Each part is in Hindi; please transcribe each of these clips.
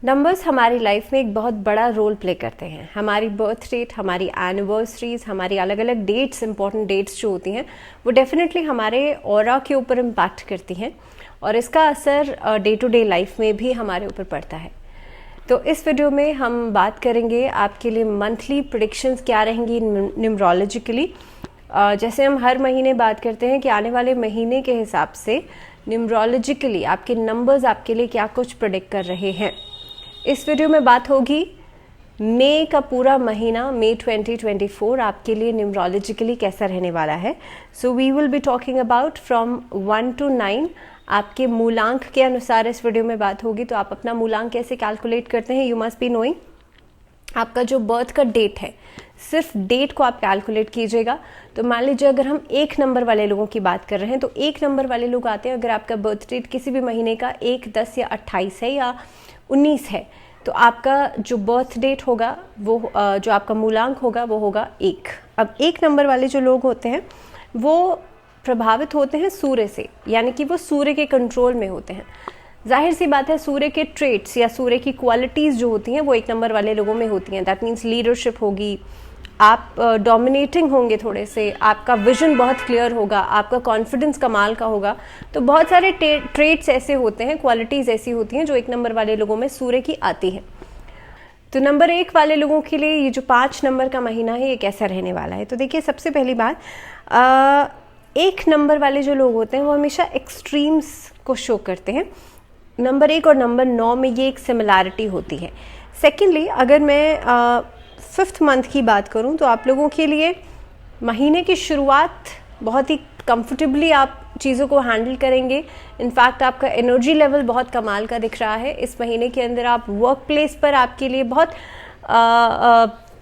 नंबर्स हमारी लाइफ में एक बहुत बड़ा रोल प्ले करते हैं। हमारी बर्थ डेट, हमारी एनिवर्सरीज, हमारी अलग अलग डेट्स, इंपॉर्टेंट डेट्स जो होती हैं वो डेफिनेटली हमारे ऑरा के ऊपर इम्पैक्ट करती हैं और इसका असर डे टू डे लाइफ में भी हमारे ऊपर पड़ता है। तो इस वीडियो में हम बात करेंगे आपके लिए मंथली प्रेडिक्शंस क्या रहेंगी न्यूमरोलॉजिकली। जैसे हम हर महीने बात करते हैं कि आने वाले महीने के हिसाब से न्यूमरोलॉजिकली आपके नंबर्स आपके लिए क्या कुछ प्रेडिक्ट कर रहे हैं। इस वीडियो में बात होगी मई का पूरा महीना, मई 2024 आपके लिए न्यूमरोलॉजिकली कैसा रहने वाला है। So we will be talking about from 1 to 9। आपके मूलांक के अनुसार इस वीडियो में बात होगी। तो आप अपना मूलांक कैसे कैलकुलेट करते हैं, यू मस्ट बी नोइंग। आपका जो बर्थ का डेट है, सिर्फ डेट को आप कैलकुलेट कीजिएगा। तो मान लीजिए अगर हम 1 नंबर वाले लोगों की बात कर रहे हैं तो 1 नंबर वाले लोग आते हैं, अगर आपका बर्थ डेट किसी भी महीने का 1, 10 या 28 है या 19 है तो आपका जो बर्थ डेट होगा वो जो आपका मूलांक होगा वो होगा 1। अब 1 नंबर वाले जो लोग होते हैं वो प्रभावित होते हैं सूर्य से, यानी कि वो सूर्य के कंट्रोल में होते हैं। जाहिर सी बात है, सूर्य के ट्रेट्स या सूर्य की क्वालिटीज़ जो होती हैं वो 1 नंबर वाले लोगों में होती हैं। दैट मीन्स लीडरशिप होगी, आप डोमिनेटिंग होंगे थोड़े से, आपका विजन बहुत क्लियर होगा, आपका कॉन्फिडेंस कमाल का होगा। तो बहुत सारे ट्रेट्स ऐसे होते हैं, क्वालिटीज़ ऐसी होती हैं जो 1 नंबर वाले लोगों में सूर्य की आती है। तो नंबर 1 वाले लोगों के लिए ये जो 5 नंबर का महीना है ये कैसा रहने वाला है। तो देखिए, सबसे पहली बात, 1 नंबर वाले जो लोग होते हैं वो हमेशा एक्सट्रीम्स को शो करते हैं। नंबर 1 और नंबर 9 में ये एक सिमिलैरिटी होती है। सेकेंडली, अगर मैं 5th मंथ की बात करूं तो आप लोगों के लिए महीने की शुरुआत बहुत ही कंफर्टेबली आप चीज़ों को हैंडल करेंगे। इनफैक्ट आपका एनर्जी लेवल बहुत कमाल का दिख रहा है इस महीने के अंदर। आप वर्क प्लेस पर आपके लिए बहुत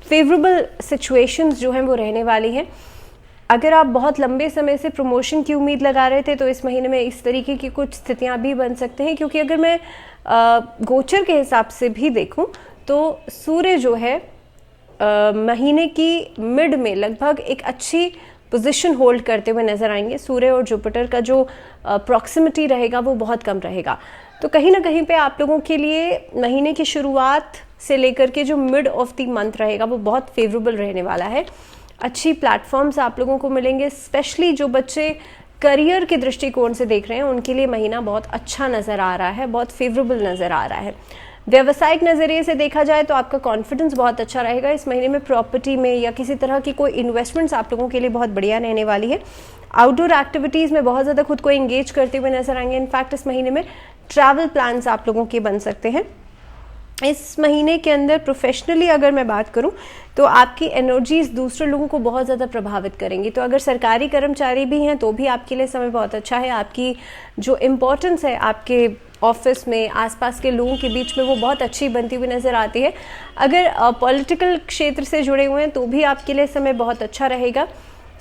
फेवरेबल सिचुएशंस जो हैं वो रहने वाली हैं। अगर आप बहुत लंबे समय से प्रमोशन की उम्मीद लगा रहे थे तो इस महीने में इस तरीके की कुछ स्थितियां भी बन सकते हैं, क्योंकि अगर मैं गोचर के हिसाब से भी देखूं तो सूर्य जो है महीने की मिड में लगभग एक अच्छी पोजीशन होल्ड करते हुए नजर आएंगे। सूर्य और जुपिटर का जो प्रॉक्सिमिटी रहेगा वो बहुत कम रहेगा। तो कहीं ना कहीं पे आप लोगों के लिए महीने की शुरुआत से लेकर के जो मिड ऑफ द मंथ रहेगा वो बहुत फेवरेबल रहने वाला है। अच्छी प्लेटफॉर्म्स आप लोगों को मिलेंगे। स्पेशली जो बच्चे करियर के दृष्टिकोण से देख रहे हैं उनके लिए महीना बहुत अच्छा नज़र आ रहा है, बहुत फेवरेबल नज़र आ रहा है। व्यावसायिक नज़रिए से देखा जाए तो आपका कॉन्फिडेंस बहुत अच्छा रहेगा इस महीने में। प्रॉपर्टी में या किसी तरह की कोई इन्वेस्टमेंट्स आप लोगों के लिए बहुत बढ़िया रहने वाली है। आउटडोर एक्टिविटीज़ में बहुत ज़्यादा खुद को एंगेज करते हुए नजर आएंगे। इनफैक्ट इस महीने में ट्रैवल प्लान्स आप लोगों के बन सकते हैं। इस महीने के अंदर प्रोफेशनली अगर मैं बात करूं तो आपकी एनर्जीज दूसरे लोगों को बहुत ज़्यादा प्रभावित करेंगी। तो अगर सरकारी कर्मचारी भी हैं तो भी आपके लिए समय बहुत अच्छा है। आपकी जो इम्पोर्टेंस है आपके ऑफिस में, आसपास के लोगों के बीच में, वो बहुत अच्छी बनती हुई नज़र आती है। अगर पॉलिटिकल क्षेत्र से जुड़े हुए हैं तो भी आपके लिए समय बहुत अच्छा रहेगा।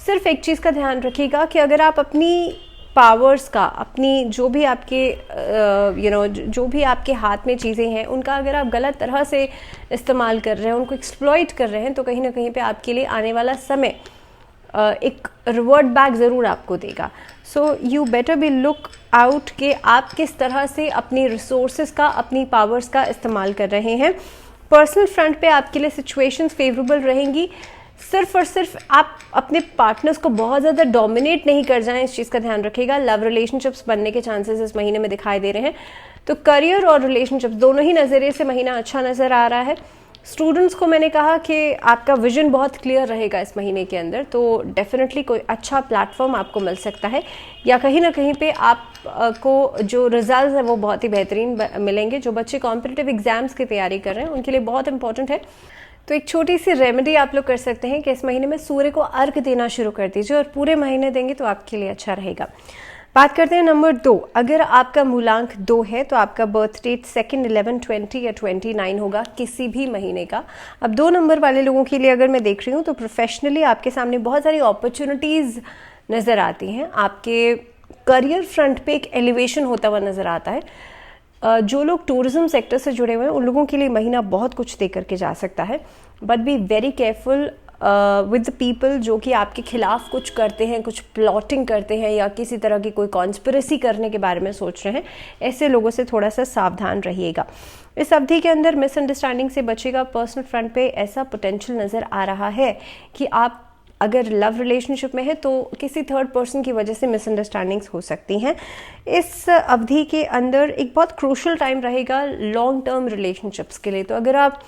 सिर्फ एक चीज़ का ध्यान रखिएगा कि अगर आप अपनी पावर्स का, अपनी जो भी आपके जो भी आपके हाथ में चीज़ें हैं उनका अगर आप गलत तरह से इस्तेमाल कर रहे हैं, उनको एक्सप्लॉइट कर रहे हैं, तो कहीं ना कहीं पे आपके लिए आने वाला समय एक रिवर्ट बैक ज़रूर आपको देगा। So you better be look out कि आप किस तरह से अपनी रिसोर्सेज का, अपनी पावर्स का इस्तेमाल कर रहे हैं। पर्सनल फ्रंट पे आपके लिए सिचुएशंस फेवरेबल रहेंगी। सिर्फ और सिर्फ आप अपने पार्टनर्स को बहुत ज़्यादा डोमिनेट नहीं कर जाएं, इस चीज़ का ध्यान रखिएगा। लव रिलेशनशिप्स बनने के चांसेस इस महीने में दिखाई दे रहे हैं। तो करियर और रिलेशनशिप्स दोनों ही नज़रिए से महीना अच्छा नज़र आ रहा है। स्टूडेंट्स को मैंने कहा कि आपका विजन बहुत क्लियर रहेगा इस महीने के अंदर, तो डेफिनेटली कोई अच्छा प्लेटफॉर्म आपको मिल सकता है या कहीं ना कहीं पे आपको जो रिजल्ट्स हैं वो बहुत ही बेहतरीन मिलेंगे। जो बच्चे कॉम्पिटिटिव एग्जाम्स की तैयारी कर रहे हैं उनके लिए बहुत इंपॉर्टेंट है। तो एक छोटी सी रेमेडी आप लोग कर सकते हैं कि इस महीने में सूर्य को अर्घ देना शुरू कर दीजिए और पूरे महीने देंगे तो आपके लिए अच्छा रहेगा। बात करते हैं नंबर 2। अगर आपका मूलांक 2 है तो आपका बर्थ डेट 2, 11, 20 या 29 होगा किसी भी महीने का। अब 2 नंबर वाले लोगों के लिए अगर मैं देख रही हूँ तो प्रोफेशनली आपके सामने बहुत सारी अपॉर्चुनिटीज़ नज़र आती हैं। आपके करियर फ्रंट पे एक एलिवेशन होता हुआ नज़र आता है। जो लोग टूरिज्म सेक्टर से जुड़े हुए हैं उन लोगों के लिए महीना बहुत कुछ दे करके जा सकता है। But be very careful with the people जो कि आपके खिलाफ कुछ करते हैं, कुछ प्लॉटिंग करते हैं या किसी तरह की कोई कॉन्स्पिरेसी करने के बारे में सोच रहे हैं। ऐसे लोगों से थोड़ा सा सावधान रहिएगा। इस अवधि के अंदर मिसअंडरस्टैंडिंग से बचेगा। पर्सनल फ्रंट पे ऐसा पोटेंशियल नज़र आ रहा है कि आप अगर लव रिलेशनशिप में है तो किसी थर्ड पर्सन की वजह से मिसअंडरस्टैंडिंग्स हो सकती हैं। इस अवधि के अंदर एक बहुत क्रूशल टाइम रहेगा लॉन्ग टर्म रिलेशनशिप्स के लिए। तो अगर आप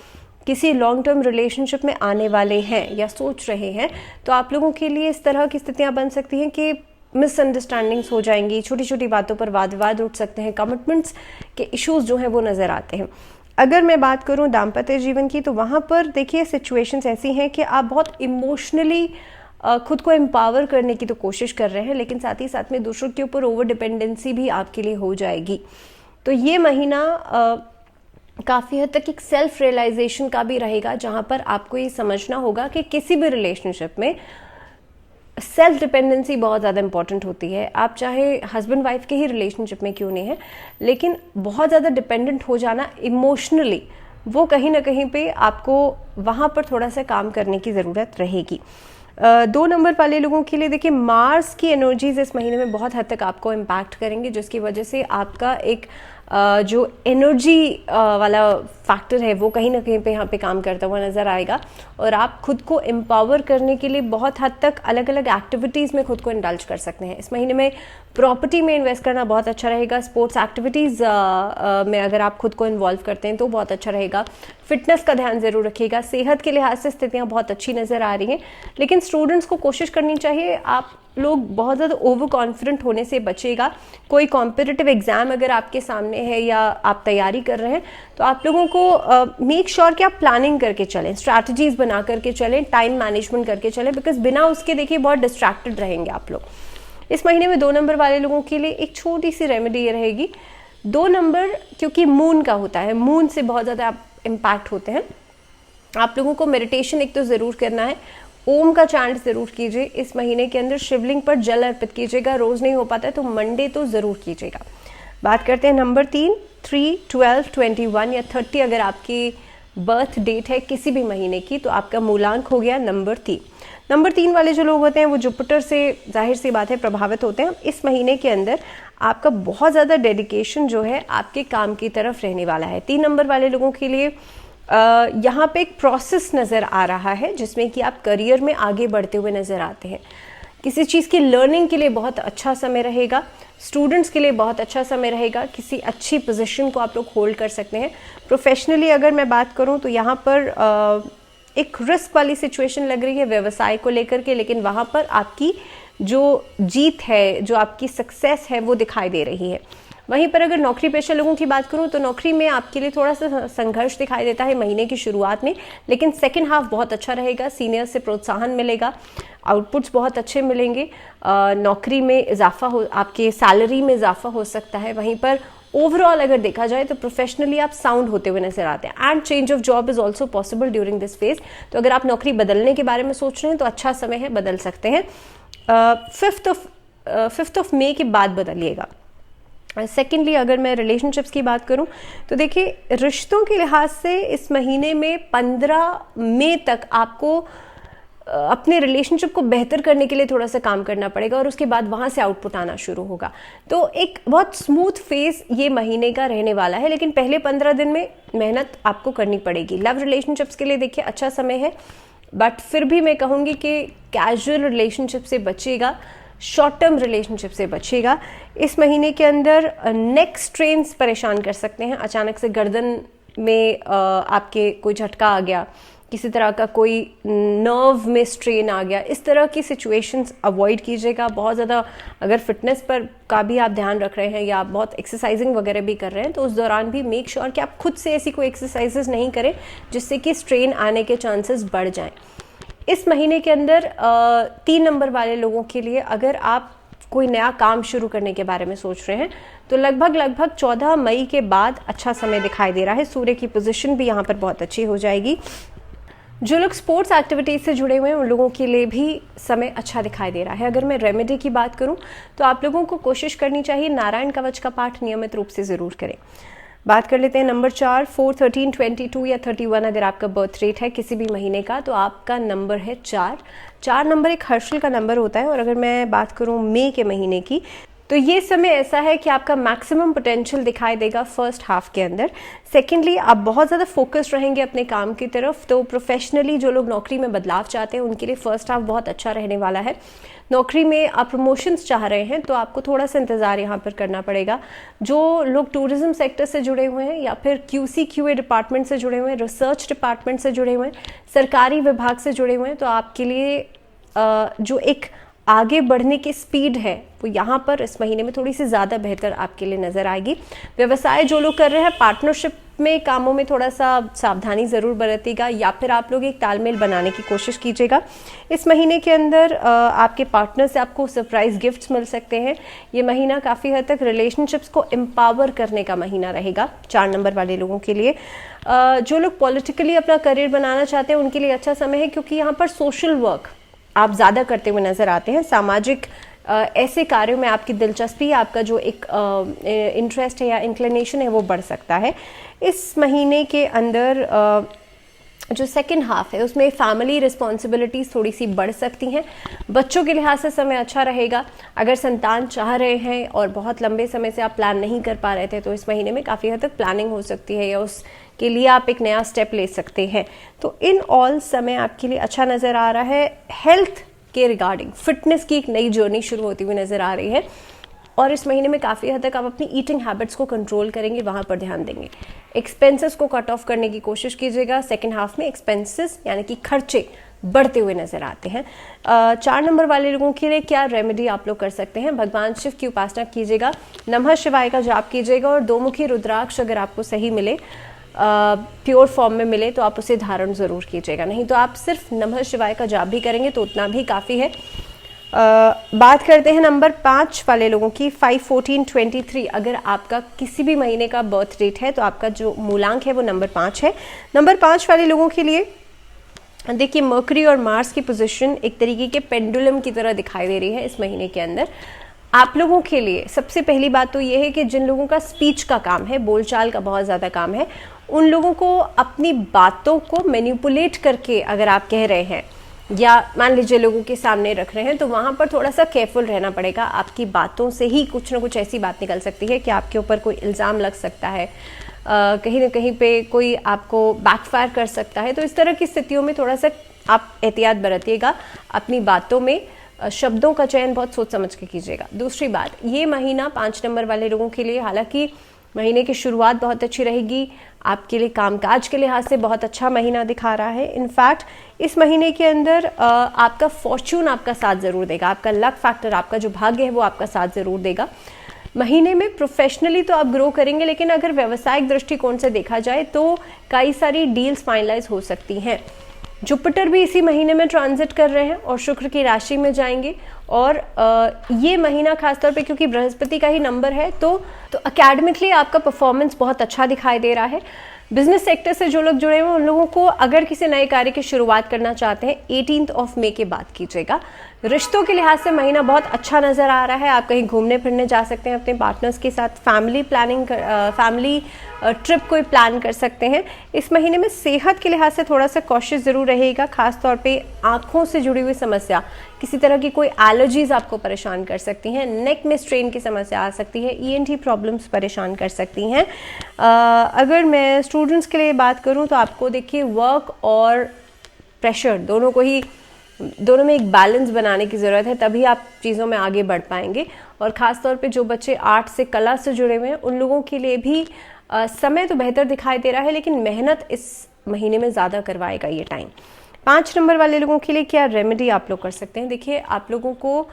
किसी लॉन्ग टर्म रिलेशनशिप में आने वाले हैं या सोच रहे हैं तो आप लोगों के लिए इस तरह की स्थितियां बन सकती हैं कि मिसअंडरस्टैंडिंग्स हो जाएंगी, छोटी छोटी बातों पर वाद विवाद उठ सकते हैं, कमिटमेंट्स के इश्यूज जो हैं वो नज़र आते हैं। अगर मैं बात करूं दाम्पत्य जीवन की तो वहाँ पर देखिए सिचुएशंस ऐसी हैं कि आप बहुत इमोशनली खुद को एम्पावर करने की तो कोशिश कर रहे हैं, लेकिन साथ ही साथ में दूसरों के ऊपर ओवर डिपेंडेंसी भी आपके लिए हो जाएगी। तो ये महीना काफ़ी हद तक एक सेल्फ रियलाइजेशन का भी रहेगा, जहाँ पर आपको ये समझना होगा कि किसी भी रिलेशनशिप में सेल्फ डिपेंडेंसी बहुत ज़्यादा इंपॉर्टेंट होती है। आप चाहे हस्बैंड वाइफ के ही रिलेशनशिप में क्यों नहीं है, लेकिन बहुत ज़्यादा डिपेंडेंट हो जाना इमोशनली, वो कहीं ना कहीं पे आपको वहाँ पर थोड़ा सा काम करने की ज़रूरत रहेगी। 2 नंबर वाले लोगों के लिए देखिए मार्स की एनर्जीज इस महीने में बहुत हद तक आपको इम्पैक्ट करेंगे, जिसकी वजह से आपका एक जो एनर्जी वाला फैक्टर है वो कहीं ना कहीं पे यहाँ पे काम करता हुआ नज़र आएगा और आप खुद को एम्पावर करने के लिए बहुत हद तक अलग अलग एक्टिविटीज़ में खुद को इंडल्ज कर सकते हैं। इस महीने में प्रॉपर्टी में इन्वेस्ट करना बहुत अच्छा रहेगा। स्पोर्ट्स एक्टिविटीज़ में अगर आप खुद को इन्वॉल्व करते हैं तो बहुत अच्छा रहेगा। फिटनेस का ध्यान ज़रूर रखिएगा। सेहत के लिहाज से स्थितियाँ बहुत अच्छी नज़र आ रही हैं, लेकिन स्टूडेंट्स को कोशिश करनी चाहिए आप लोग बहुत ज़्यादा ओवर कॉन्फिडेंट होने से बचेगा। कोई कॉम्पिटिटिव एग्जाम अगर आपके सामने है या आप तैयारी कर रहे हैं तो आप लोगों को मेक श्योर कि आप प्लानिंग करके चलें, स्ट्रैटेजीज बना करके चलें, टाइम मैनेजमेंट करके चलें, बिकॉज बिना उसके देखिए बहुत डिस्ट्रैक्टेड रहेंगे आप लोग। इस महीने में 2 नंबर वाले लोगों के लिए एक छोटी सी रेमेडी ये रहेगी। 2 नंबर क्योंकि मून का होता है, मून से बहुत ज़्यादा आप इम्पैक्ट होते हैं। आप लोगों को मेडिटेशन एक तो ज़रूर करना है, ओम का चैंट ज़रूर कीजिए। इस महीने के अंदर शिवलिंग पर जल अर्पित कीजिएगा। रोज़ नहीं हो पाता है तो मंडे तो ज़रूर कीजिएगा। बात करते हैं नंबर 3, 12, 21 या 30 अगर आपकी बर्थ डेट है किसी भी महीने की तो आपका मूलांक हो गया नंबर 3। नंबर 3 वाले जो लोग होते हैं वो जुपिटर से जाहिर सी बात है प्रभावित होते हैं। इस महीने के अंदर आपका बहुत ज़्यादा डेडिकेशन जो है आपके काम की तरफ रहने वाला है। 3 नंबर वाले लोगों के लिए यहाँ पे एक प्रोसेस नज़र आ रहा है जिसमें कि आप करियर में आगे बढ़ते हुए नज़र आते हैं। किसी चीज़ की लर्निंग के लिए बहुत अच्छा समय रहेगा। स्टूडेंट्स के लिए बहुत अच्छा समय रहेगा। किसी अच्छी पोजीशन को आप लोग होल्ड कर सकते हैं। प्रोफेशनली अगर मैं बात करूं तो यहाँ पर एक रिस्क वाली सिचुएशन लग रही है व्यवसाय को लेकर के, लेकिन वहाँ पर आपकी जो जीत है, जो आपकी सक्सेस है वो दिखाई दे रही है। वहीं पर अगर नौकरी पेशा लोगों की बात करूं तो नौकरी में आपके लिए थोड़ा सा संघर्ष दिखाई देता है महीने की शुरुआत में, लेकिन सेकंड हाफ बहुत अच्छा रहेगा। सीनियर से प्रोत्साहन मिलेगा, आउटपुट्स बहुत अच्छे मिलेंगे, नौकरी में इजाफा हो, आपके सैलरी में इजाफा हो सकता है। वहीं पर ओवरऑल अगर देखा जाए तो प्रोफेशनली आप साउंड होते हुए नजर आते हैं। And change of job is also possible during this phase. तो अगर आप नौकरी बदलने के बारे में सोच रहे हैं तो अच्छा समय है, बदल सकते हैं। 5th ऑफ मई के बाद बदलिएगा। सेकेंडली अगर मैं रिलेशनशिप्स की बात करूं तो देखिए रिश्तों के लिहाज से इस महीने में 15 मई तक आपको अपने रिलेशनशिप को बेहतर करने के लिए थोड़ा सा काम करना पड़ेगा और उसके बाद वहाँ से आउटपुट आना शुरू होगा। तो एक बहुत स्मूथ फेज ये महीने का रहने वाला है, लेकिन पहले 15 दिन में मेहनत आपको करनी पड़ेगी। लव रिलेशनशिप्स के लिए देखिए अच्छा समय है, बट फिर भी मैं कहूँगी कि कैजुअल रिलेशनशिप से बचिएगा, शॉर्ट टर्म रिलेशनशिप से बचिएगा। इस महीने के अंदर नेक स्ट्रेन्स परेशान कर सकते हैं। अचानक से गर्दन में आपके कोई झटका आ गया, किसी तरह का कोई नर्व में स्ट्रेन आ गया, इस तरह की सिचुएशंस अवॉइड कीजिएगा। बहुत ज़्यादा अगर फिटनेस पर का भी आप ध्यान रख रहे हैं या आप बहुत एक्सरसाइजिंग वगैरह भी कर रहे हैं तो उस दौरान भी मेक श्योर कि आप खुद से ऐसी कोई एक्सरसाइजेज नहीं करें जिससे कि स्ट्रेन आने के चांसेस बढ़ जाएं। इस महीने के अंदर 3 नंबर वाले लोगों के लिए अगर आप कोई नया काम शुरू करने के बारे में सोच रहे हैं तो लगभग 14 मई के बाद अच्छा समय दिखाई दे रहा है। सूर्य की पोजीशन भी यहाँ पर बहुत अच्छी हो जाएगी। जो लोग स्पोर्ट्स एक्टिविटीज़ से जुड़े हुए हैं उन लोगों के लिए भी समय अच्छा दिखाई दे रहा है। अगर मैं रेमेडी की बात करूं तो आप लोगों को कोशिश करनी चाहिए नारायण कवच का पाठ नियमित रूप से ज़रूर करें। बात कर लेते हैं नंबर 4, 4, 13, 22 या 31 अगर आपका बर्थ रेट है किसी भी महीने का तो आपका नंबर है 4 नंबर एक हर्षल का नंबर होता है। और अगर मैं बात करूं मई के महीने की तो ये समय ऐसा है कि आपका मैक्सिमम पोटेंशियल दिखाई देगा फर्स्ट हाफ के अंदर। सेकेंडली, आप बहुत ज़्यादा फोकस्ड रहेंगे अपने काम की तरफ, तो प्रोफेशनली जो लोग नौकरी में बदलाव चाहते हैं उनके लिए फर्स्ट हाफ बहुत अच्छा रहने वाला है। नौकरी में आप प्रमोशंस चाह रहे हैं तो आपको थोड़ा सा इंतज़ार यहाँ पर करना पड़ेगा। जो लोग टूरिज्म सेक्टर से जुड़े हुए हैं या फिर QC QA डिपार्टमेंट से जुड़े हुए हैं, रिसर्च डिपार्टमेंट से जुड़े हुए हैं, सरकारी विभाग से जुड़े हुए हैं, तो आपके लिए जो एक आगे बढ़ने की स्पीड है वो यहाँ पर इस महीने में थोड़ी सी ज़्यादा बेहतर आपके लिए नज़र आएगी। व्यवसाय जो लोग कर रहे हैं, पार्टनरशिप में कामों में थोड़ा सा सावधानी ज़रूर बरतिएगा या फिर आप लोग एक तालमेल बनाने की कोशिश कीजिएगा। इस महीने के अंदर आपके पार्टनर से आपको सरप्राइज गिफ्ट्स मिल सकते हैं। ये महीना काफ़ी हद तक रिलेशनशिप्स को एम्पावर करने का महीना रहेगा 4 नंबर वाले लोगों के लिए। जो लोग पॉलिटिकली अपना करियर बनाना चाहते हैं उनके लिए अच्छा समय है, क्योंकि यहाँ पर सोशल वर्क आप ज़्यादा करते हुए नज़र आते हैं। सामाजिक ऐसे कार्यों में आपकी दिलचस्पी, आपका जो एक इंटरेस्ट है या इंक्लिनेशन है वो बढ़ सकता है। इस महीने के अंदर जो सेकेंड हाफ है उसमें फैमिली रिस्पॉन्सिबिलिटीज़ थोड़ी सी बढ़ सकती हैं। बच्चों के लिहाज से समय अच्छा रहेगा। अगर संतान चाह रहे हैं और बहुत लंबे समय से आप प्लान नहीं कर पा रहे थे तो इस महीने में काफ़ी हद तक प्लानिंग हो सकती है या उसके लिए आप एक नया स्टेप ले सकते हैं। तो इन ऑल समय आपके लिए अच्छा नज़र आ रहा है। हेल्थ के रिगार्डिंग फिटनेस की एक नई जर्नी शुरू होती हुई नज़र आ रही है और इस महीने में काफ़ी हद तक आप अपनी ईटिंग हैबिट्स को कंट्रोल करेंगे, वहाँ पर ध्यान देंगे। एक्सपेंसेस को कट ऑफ करने की कोशिश कीजिएगा। सेकेंड हाफ में एक्सपेंसेस यानी कि खर्चे बढ़ते हुए नजर आते हैं। 4 नंबर वाले लोगों के लिए क्या रेमेडी आप लोग कर सकते हैं? भगवान शिव की उपासना कीजिएगा, नमः शिवाय का जाप कीजिएगा और 2 मुखी रुद्राक्ष अगर आपको सही मिले, प्योर फॉर्म में मिले तो आप उसे धारण ज़रूर कीजिएगा। नहीं तो आप सिर्फ नमः शिवाय का जाप भी करेंगे तो उतना भी काफ़ी है। बात करते हैं नंबर 5 वाले लोगों की। 5, 14, 23 अगर आपका किसी भी महीने का बर्थ डेट है तो आपका जो मूलांक है वो नंबर 5 है। नंबर 5 वाले लोगों के लिए देखिए, मर्करी और मार्स की पोजीशन एक तरीके के पेंडुलम की तरह दिखाई दे रही है इस महीने के अंदर। आप लोगों के लिए सबसे पहली बात तो ये है कि जिन लोगों का स्पीच का काम है, बोलचाल का बहुत ज़्यादा काम है, उन लोगों को अपनी बातों को मैनिपुलेट करके अगर आप कह रहे हैं या मान लीजिए लोगों के सामने रख रहे हैं तो वहाँ पर थोड़ा सा केयरफुल रहना पड़ेगा। आपकी बातों से ही कुछ ना कुछ ऐसी बात निकल सकती है कि आपके ऊपर कोई इल्ज़ाम लग सकता है, कहीं ना कहीं पे कोई आपको बैकफायर कर सकता है। तो इस तरह की स्थितियों में थोड़ा सा आप एहतियात बरतिएगा। अपनी बातों में शब्दों का चयन बहुत सोच समझ के कीजिएगा। दूसरी बात, ये महीना 5 नंबर वाले लोगों के लिए, हालांकि महीने की शुरुआत बहुत अच्छी रहेगी, आपके लिए कामकाज के लिहाज से बहुत अच्छा महीना दिखा रहा है। इनफैक्ट इस महीने के अंदर आपका फॉर्च्यून आपका साथ ज़रूर देगा, आपका लक फैक्टर, आपका जो भाग्य है वो आपका साथ ज़रूर देगा। महीने में प्रोफेशनली तो आप ग्रो करेंगे, लेकिन अगर व्यावसायिक दृष्टिकोण से देखा जाए तो कई सारी डील्स फाइनलाइज हो सकती हैं। जुपिटर भी इसी महीने में ट्रांजिट कर रहे हैं और शुक्र की राशि में जाएंगे और ये महीना खासतौर पे क्योंकि बृहस्पति का ही नंबर है तो एकेडमिकली आपका परफॉर्मेंस बहुत अच्छा दिखाई दे रहा है। बिजनेस सेक्टर से जो लोग जुड़े हुए हैं उन लोगों को अगर किसी नए कार्य की शुरुआत करना चाहते हैं 18 मई के बाद कीजिएगा। रिश्तों के लिहाज से महीना बहुत अच्छा नज़र आ रहा है। आप कहीं घूमने फिरने जा सकते हैं अपने पार्टनर्स के साथ, फैमिली ट्रिप कोई प्लान कर सकते हैं। इस महीने में सेहत के लिहाज से थोड़ा सा कॉशियस ज़रूर रहेगा, खासतौर पे आँखों से जुड़ी हुई समस्या, किसी तरह की कोई एलर्जीज आपको परेशान कर सकती हैं, नेक में स्ट्रेन की समस्या आ सकती है, ENT प्रॉब्लम्स परेशान कर सकती हैं। अगर मैं स्टूडेंट्स के लिए बात करूं तो आपको देखिए वर्क और प्रेशर दोनों में एक बैलेंस बनाने की ज़रूरत है, तभी आप चीज़ों में आगे बढ़ पाएंगे। और ख़ास तौर पे जो बच्चे आर्ट से, कला से जुड़े हुए हैं उन लोगों के लिए भी समय तो बेहतर दिखाई दे रहा है, लेकिन मेहनत इस महीने में ज़्यादा करवाएगा ये टाइम। 5 नंबर वाले लोगों के लिए क्या रेमेडी आप लोग कर सकते हैं? देखिए, आप लोगों को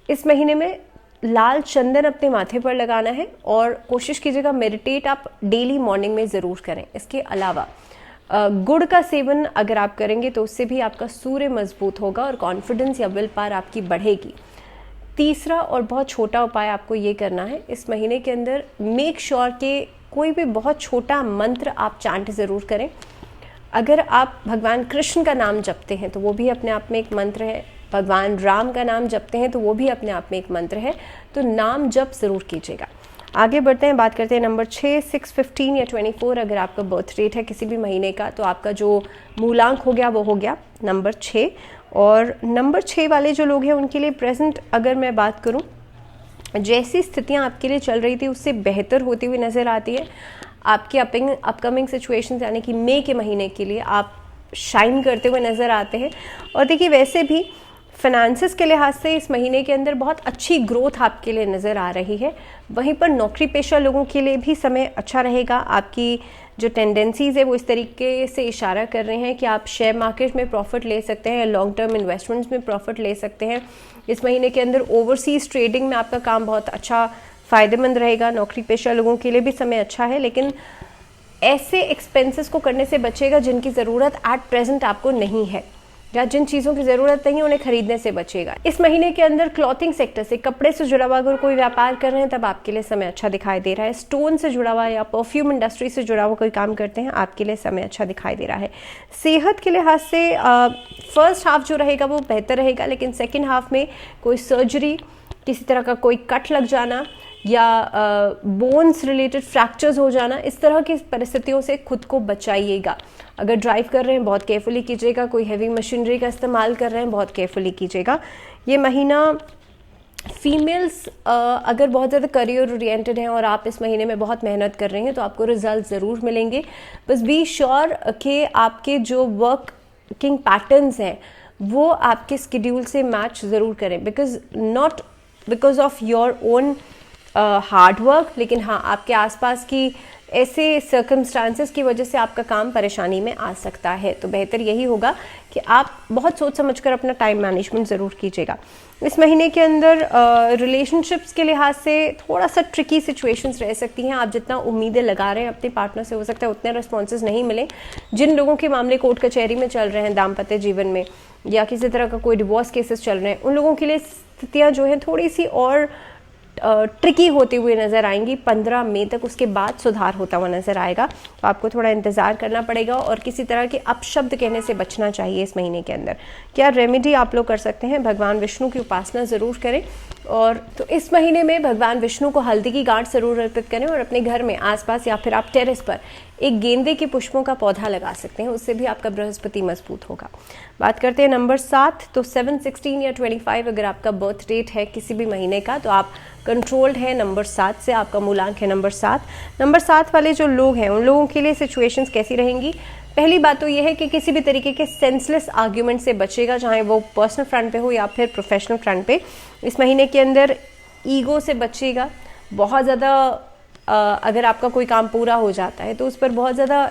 इस महीने में लाल चंदन अपने माथे पर लगाना है और कोशिश कीजिएगा मेडिटेट आप डेली मॉर्निंग में ज़रूर करें। इसके अलावा गुड़ का सेवन अगर आप करेंगे तो उससे भी आपका सूर्य मजबूत होगा और कॉन्फिडेंस या विल पावर आपकी बढ़ेगी। तीसरा और बहुत छोटा उपाय आपको ये करना है इस महीने के अंदर, मेक श्योर कि कोई भी बहुत छोटा मंत्र आप चांट ज़रूर करें। अगर आप भगवान कृष्ण का नाम जपते हैं तो वो भी अपने आप में एक मंत्र है, भगवान राम का नाम जपते हैं तो वो भी अपने आप में एक मंत्र है, तो नाम जप ज़रूर कीजिएगा। आगे बढ़ते हैं, बात करते हैं नंबर 6, 6, 15 या 24 अगर आपका बर्थ डेट है किसी भी महीने का तो आपका जो मूलांक हो गया वो हो गया नंबर 6। और नंबर 6 वाले जो लोग हैं उनके लिए प्रेजेंट अगर मैं बात करूं जैसी स्थितियां आपके लिए चल रही थी उससे बेहतर होती हुई नज़र आती है। आपकी अपकमिंग सिचुएशंस यानी कि मई के महीने के लिए आप शाइन करते हुए नज़र आते हैं। और देखिए वैसे भी फाइनेंसेस के लिहाज से इस महीने के अंदर बहुत अच्छी ग्रोथ आपके लिए नज़र आ रही है। वहीं पर नौकरी पेशा लोगों के लिए भी समय अच्छा रहेगा। आपकी जो टेंडेंसीज़ है वो इस तरीके से इशारा कर रहे हैं कि आप शेयर मार्केट में प्रॉफिट ले सकते हैं, लॉन्ग टर्म इन्वेस्टमेंट्स में प्रॉफिट ले सकते हैं। इस महीने के अंदर ओवरसीज़ ट्रेडिंग में आपका काम बहुत अच्छा फ़ायदेमंद रहेगा। नौकरी पेशा लोगों के लिए भी समय अच्छा है, लेकिन ऐसे एक्सपेंसेस को करने से बचेगा जिनकी ज़रूरत एट प्रेजेंट आपको नहीं है, या जिन चीज़ों की ज़रूरत नहीं उन्हें खरीदने से बचेगा। इस महीने के अंदर क्लॉथिंग सेक्टर से, कपड़े से जुड़ा हुआ अगर कोई व्यापार कर रहे हैं तब आपके लिए समय अच्छा दिखाई दे रहा है। स्टोन से जुड़ा हुआ या परफ्यूम इंडस्ट्री से जुड़ा हुआ कोई काम करते हैं, आपके लिए समय अच्छा दिखाई दे रहा है। सेहत के लिहाज से फर्स्ट हाफ जो रहेगा वो बेहतर रहेगा, लेकिन सेकेंड हाफ में कोई सर्जरी, किसी तरह का कोई कट लग जाना या बोन्स रिलेटेड फ्रैक्चर्स हो जाना, इस तरह की परिस्थितियों से खुद को बचाइएगा। अगर ड्राइव कर रहे हैं बहुत केयरफुली कीजिएगा, कोई हैवी मशीनरी का इस्तेमाल कर रहे हैं बहुत केयरफुली कीजिएगा। ये महीना फीमेल्स अगर बहुत ज़्यादा करियर ओरिएंटेड हैं और आप इस महीने में बहुत मेहनत कर रहे हैं तो आपको रिजल्ट ज़रूर मिलेंगे। बस बी श्योर कि आपके जो वर्किंग पैटर्न्स हैं वो आपके स्केड्यूल से मैच ज़रूर करें, not because of your own hard work, लेकिन हाँ आपके आसपास की ऐसे सर्कमस्टांसेस की वजह से आपका काम परेशानी में आ सकता है। तो बेहतर यही होगा कि आप बहुत सोच समझकर अपना टाइम मैनेजमेंट ज़रूर कीजिएगा। इस महीने के अंदर रिलेशनशिप्स के लिहाज से थोड़ा सा ट्रिकी सिचुएशंस रह सकती हैं। आप जितना उम्मीदें लगा रहे हैं अपने पार्टनर से, हो सकता है उतने रिस्पॉन्सेज नहीं मिले। जिन लोगों के मामले कोर्ट कचहरी में चल रहे हैं दाम्पत्य जीवन में, या किसी तरह का कोई डिवोर्स केसेस चल रहे हैं, उन लोगों के लिए स्थितियाँ जो हैं थोड़ी सी और ट्रिकी होती हुई नज़र आएंगी। 15 मई तक उसके बाद सुधार होता हुआ नज़र आएगा, तो आपको थोड़ा इंतज़ार करना पड़ेगा और किसी तरह के अपशब्द कहने से बचना चाहिए इस महीने के अंदर। क्या रेमेडी आप लोग कर सकते हैं? भगवान विष्णु की उपासना ज़रूर करें। और तो इस महीने में भगवान विष्णु को हल्दी की गांठ ज़रूर अर्पित करें और अपने घर में आसपास या फिर आप टेरेस पर एक गेंदे के पुष्पों का पौधा लगा सकते हैं, उससे भी आपका बृहस्पति मजबूत होगा। बात करते हैं नंबर 7, तो 7, 16 या 25 अगर आपका बर्थ डेट है किसी भी महीने का तो आप कंट्रोल्ड है नंबर 7 से। आपका मूलांक है नंबर 7। नंबर 7 वाले जो लोग हैं उन लोगों के लिए सिचुएशंस कैसी रहेंगी? पहली बात तो यह है कि किसी भी तरीके के सेंसलेस आर्ग्यूमेंट से बचेगा, चाहे वो पर्सनल फ्रंट पे हो या फिर प्रोफेशनल फ्रंट पे। इस महीने के अंदर ईगो से बचेगा। बहुत ज़्यादा अगर आपका कोई काम पूरा हो जाता है तो उस पर बहुत ज़्यादा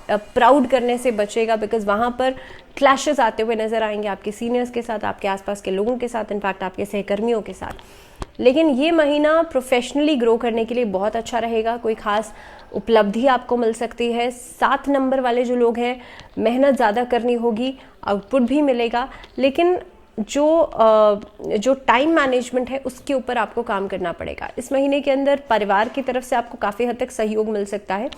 प्राउड करने से बचेगा, बिकॉज वहाँ पर क्लैशेस आते हुए नज़र आएंगे आपके सीनियर्स के साथ, आपके आसपास के लोगों के साथ, इनफैक्ट आपके सहकर्मियों के साथ। लेकिन ये महीना प्रोफेशनली ग्रो करने के लिए बहुत अच्छा रहेगा। कोई खास उपलब्धि आपको मिल सकती है। 7 नंबर वाले जो लोग हैं, मेहनत ज़्यादा करनी होगी, आउटपुट भी मिलेगा, लेकिन जो टाइम मैनेजमेंट है उसके ऊपर आपको काम करना पड़ेगा। इस महीने के अंदर परिवार की तरफ से आपको काफ़ी हद तक सहयोग मिल सकता है।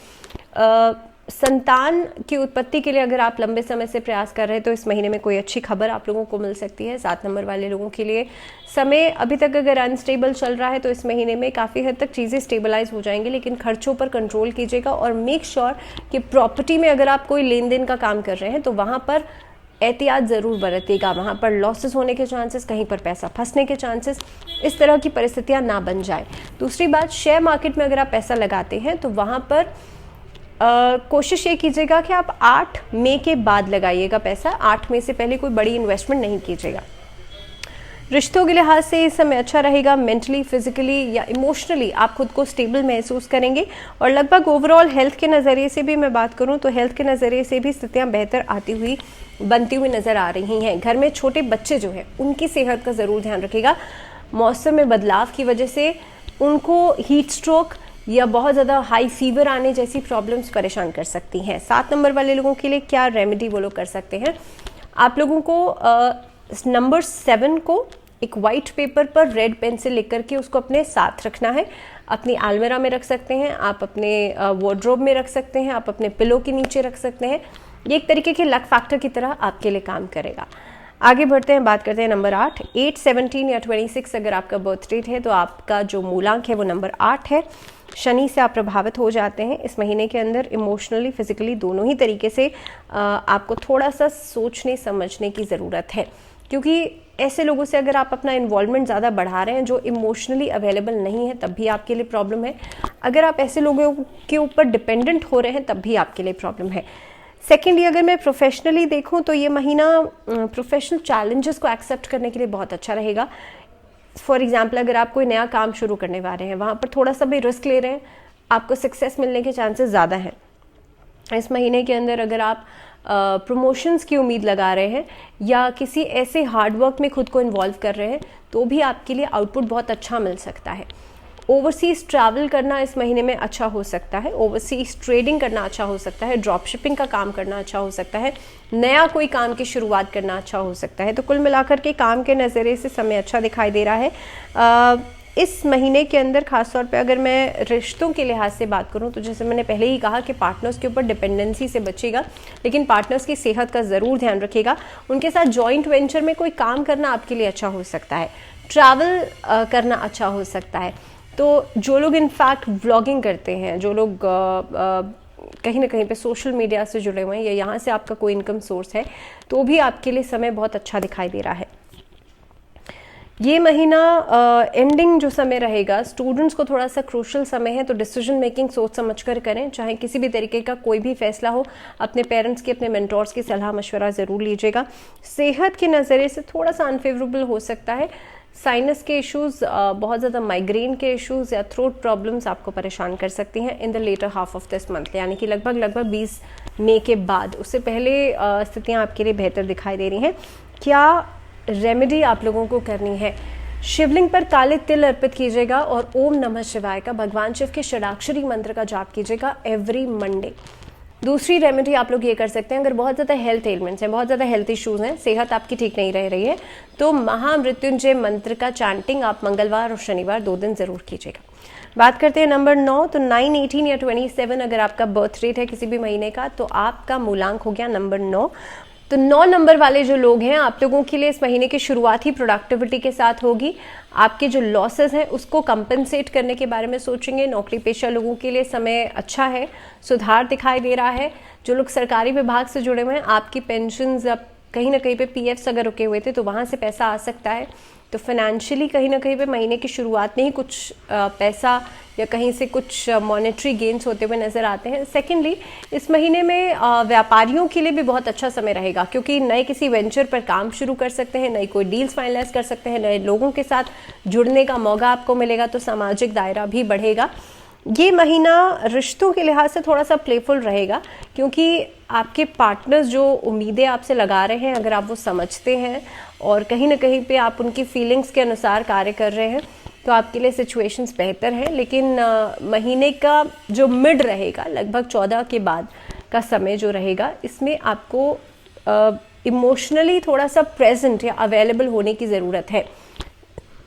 संतान की उत्पत्ति के लिए अगर आप लंबे समय से प्रयास कर रहे हैं तो इस महीने में कोई अच्छी खबर आप लोगों को मिल सकती है। 7 नंबर वाले लोगों के लिए समय अभी तक अगर अनस्टेबल चल रहा है तो इस महीने में काफ़ी हद तक चीज़ें स्टेबलाइज हो जाएंगी, लेकिन खर्चों पर कंट्रोल कीजिएगा और मेक श्योर कि प्रॉपर्टी में अगर आप कोई लेन देन का काम कर रहे हैं तो वहाँ पर एहतियात ज़रूर बरतिएगा। वहाँ पर लॉसेस होने के चांसेस, कहीं पर पैसा फंसने के चांसेस, इस तरह की परिस्थितियाँ ना बन जाए। दूसरी बात, शेयर मार्केट में अगर आप पैसा लगाते हैं तो वहाँ पर कोशिश ये कीजिएगा कि आप 8 मई के बाद लगाइएगा पैसा। 8 मई से पहले कोई बड़ी इन्वेस्टमेंट नहीं कीजिएगा। रिश्तों के लिहाज से इस समय अच्छा रहेगा। मेंटली, फिजिकली या इमोशनली आप खुद को स्टेबल महसूस करेंगे। और लगभग ओवरऑल हेल्थ के नज़रिए से भी मैं बात करूं तो हेल्थ के नज़रिए से भी स्थितियां बेहतर बनती हुई नज़र आ रही हैं। घर में छोटे बच्चे जो हैं उनकी सेहत का ज़रूर ध्यान रखिएगा। मौसम में बदलाव की वजह से उनको हीट स्ट्रोक या बहुत ज़्यादा हाई फीवर आने जैसी प्रॉब्लम्स परेशान कर सकती हैं। 7 नंबर वाले लोगों के लिए क्या रेमेडी वो लोग कर सकते हैं? आप लोगों को नंबर 7 को एक वाइट पेपर पर रेड पेन से लिख करके उसको अपने साथ रखना है। अपनी अलमीरा में रख सकते हैं, आप अपने वार्डरोब में रख सकते हैं, आप अपने पिलो के नीचे रख सकते हैं। ये एक तरीके के लक फैक्टर की तरह आपके लिए काम करेगा। आगे बढ़ते हैं, बात करते हैं नंबर 8, 8, 17 या 26 अगर आपका बर्थ डेट है तो आपका जो मूलांक है वो नंबर 8 है। शनि से आप प्रभावित हो जाते हैं इस महीने के अंदर। इमोशनली, फिजिकली दोनों ही तरीके से आपको थोड़ा सा सोचने समझने की ज़रूरत है। क्योंकि ऐसे लोगों से अगर आप अपना इन्वॉल्वमेंट ज़्यादा बढ़ा रहे हैं जो इमोशनली अवेलेबल नहीं है, तब भी आपके लिए प्रॉब्लम है। अगर आप ऐसे लोगों के ऊपर डिपेंडेंट हो रहे हैं, तब भी आपके लिए प्रॉब्लम है। सेकेंडली, अगर मैं प्रोफेशनली देखूं तो ये महीना प्रोफेशनल चैलेंजेस को एक्सेप्ट करने के लिए बहुत अच्छा रहेगा। फॉर एग्जाम्पल, अगर आप कोई नया काम शुरू करने वाले हैं, वहाँ पर थोड़ा सा भी रिस्क ले रहे हैं, आपको सक्सेस मिलने के चांसेस ज़्यादा हैं। इस महीने के अंदर अगर आप प्रमोशंस की उम्मीद लगा रहे हैं या किसी ऐसे हार्ड वर्क में खुद को इन्वॉल्व कर रहे हैं, तो भी आपके लिए आउटपुट बहुत अच्छा मिल सकता है। ओवरसीज ट्रैवल करना इस महीने में अच्छा हो सकता है, ओवरसीज ट्रेडिंग करना अच्छा हो सकता है, ड्रॉप शिपिंग का काम करना अच्छा हो सकता है, नया कोई काम की शुरुआत करना अच्छा हो सकता है। तो कुल मिलाकर के काम के नज़रिए से समय अच्छा दिखाई दे रहा है। इस महीने के अंदर खासतौर पे अगर मैं रिश्तों के लिहाज से बात करूं तो जैसे मैंने पहले ही कहा कि पार्टनर्स के ऊपर डिपेंडेंसी से बचेगा, लेकिन पार्टनर्स की सेहत का ज़रूर ध्यान रखिएगा। उनके साथ जॉइंट वेंचर में कोई काम करना आपके लिए अच्छा हो सकता है, ट्रैवल करना अच्छा हो सकता है। तो जो लोग इनफैक्ट व्लॉगिंग करते हैं, जो लोग कहीं ना कहीं पे सोशल मीडिया से जुड़े हुए हैं या यहाँ से आपका कोई इनकम सोर्स है, तो भी आपके लिए समय बहुत अच्छा दिखाई दे रहा है। ये महीना एंडिंग जो समय रहेगा, स्टूडेंट्स को थोड़ा सा क्रूशल समय है, तो डिसीजन मेकिंग सोच समझ कर करें। चाहे किसी भी तरीके का कोई भी फैसला हो, अपने पेरेंट्स की, अपने मेंटोर्स की सलाह मशवरा ज़रूर लीजिएगा। सेहत के नज़रिए से थोड़ा सा अनफेवरेबल हो सकता है। साइनस के इश्यूज़, बहुत ज़्यादा माइग्रेन के इश्यूज़ या थ्रोट प्रॉब्लम्स आपको परेशान कर सकती हैं in the latter half of this month, यानी कि लगभग 20 मई के बाद। उससे पहले स्थितियाँ आपके लिए बेहतर दिखाई दे रही हैं। क्या रेमेडी आप लोगों को करनी है? शिवलिंग पर काले तिल अर्पित कीजिएगा और ओम नमः शिवाय का, भगवान शिव के षडाक्षरी मंत्र का जाप कीजिएगा एवरी मंडे। दूसरी रेमेडी आप लोग ये कर सकते हैं, अगर बहुत ज़्यादा हेल्थ एलिमेंट्स हैं, बहुत ज़्यादा हेल्थ इश्यूज़ हैं, सेहत आपकी ठीक नहीं रह रही है, तो महामृत्युंजय मंत्र का चैंटिंग आप मंगलवार और शनिवार 2 दिन ज़रूर कीजिएगा। बात करते हैं नंबर 9, तो 9, 18 या 27 अगर आपका बर्थ रेट है किसी भी महीने का, तो आपका मूलांक हो गया नंबर 9। तो 9 नंबर वाले जो लोग हैं, आप लोगों के लिए इस महीने की शुरुआत ही प्रोडक्टिविटी के साथ होगी। आपके जो लॉसेस हैं उसको कंपनसेट करने के बारे में सोचेंगे। नौकरी पेशा लोगों के लिए समय अच्छा है, सुधार दिखाई दे रहा है। जो लोग सरकारी विभाग से जुड़े हुए हैं, आपकी पेंशन्स या कहीं ना कहीं पे पीएफ्स अगर रुके हुए थे तो वहाँ से पैसा आ सकता है। तो फाइनेंशियली कहीं ना कहीं पे महीने की शुरुआत में ही कुछ पैसा या कहीं से कुछ मॉनेटरी गेन्स होते हुए नज़र आते हैं। सेकेंडली, इस महीने में व्यापारियों के लिए भी बहुत अच्छा समय रहेगा, क्योंकि नए किसी वेंचर पर काम शुरू कर सकते हैं, नई कोई डील्स फाइनलाइज कर सकते हैं, नए लोगों के साथ जुड़ने का मौका आपको मिलेगा, तो सामाजिक दायरा भी बढ़ेगा। ये महीना रिश्तों के लिहाज से थोड़ा सा प्लेफुल रहेगा, क्योंकि आपके पार्टनर्स जो उम्मीदें आपसे लगा रहे हैं, अगर आप वो समझते हैं और कहीं ना कहीं पे आप उनकी फीलिंग्स के अनुसार कार्य कर रहे हैं, तो आपके लिए सिचुएशंस बेहतर हैं। लेकिन महीने का जो मिड रहेगा, लगभग 14 के बाद का समय जो रहेगा, इसमें आपको इमोशनली थोड़ा सा प्रेजेंट या अवेलेबल होने की ज़रूरत है,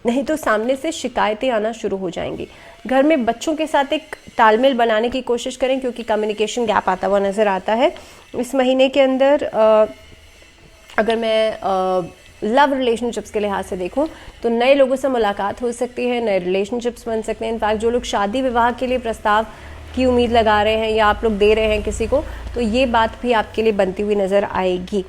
नहीं तो सामने से शिकायतें आना शुरू हो जाएंगी। घर में बच्चों के साथ एक तालमेल बनाने की कोशिश करें, क्योंकि कम्युनिकेशन गैप आता हुआ नज़र आता है इस महीने के अंदर। अगर मैं लव रिलेशनशिप्स के लिहाज से देखूं तो नए लोगों से मुलाकात हो सकती है, नए रिलेशनशिप्स बन सकते हैं। इनफैक्ट जो लोग शादी विवाह के लिए प्रस्ताव की उम्मीद लगा रहे हैं या आप लोग दे रहे हैं किसी को, तो ये बात भी आपके लिए बनती हुई नज़र आएगी।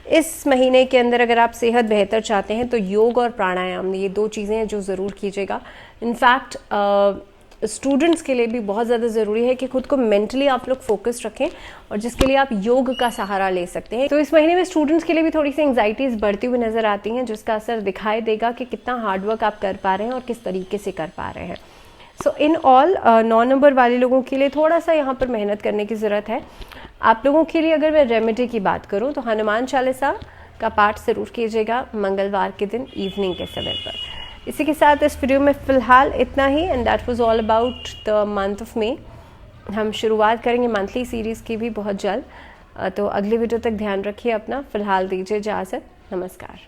इस महीने के अंदर अगर आप सेहत बेहतर चाहते हैं तो योग और प्राणायाम, ये 2 चीज़ें हैं जो ज़रूर कीजिएगा। इनफैक्ट स्टूडेंट्स के लिए भी बहुत ज़्यादा ज़रूरी है कि खुद को मेंटली आप लोग फोकस रखें, और जिसके लिए आप योग का सहारा ले सकते हैं। तो इस महीने में स्टूडेंट्स के लिए भी थोड़ी सी एंग्जाइटीज़ बढ़ती हुई नज़र आती हैं, जिसका असर दिखाई देगा कि कितना हार्डवर्क आप कर पा रहे हैं और किस तरीके से कर पा रहे हैं। सो इन ऑल 9 नंबर वाले लोगों के लिए थोड़ा सा यहाँ पर मेहनत करने की ज़रूरत है। आप लोगों के लिए अगर मैं रेमेडी की बात करूँ तो हनुमान चालीसा का पाठ ज़रूर कीजिएगा मंगलवार के दिन इवनिंग के समय पर। इसी के साथ इस वीडियो में फ़िलहाल इतना ही, and that was all about the month of May. हम शुरुआत करेंगे मंथली सीरीज़ की भी बहुत जल्द, तो अगली वीडियो तक ध्यान रखिए अपना। फ़िलहाल दीजिए इजाज़त, नमस्कार।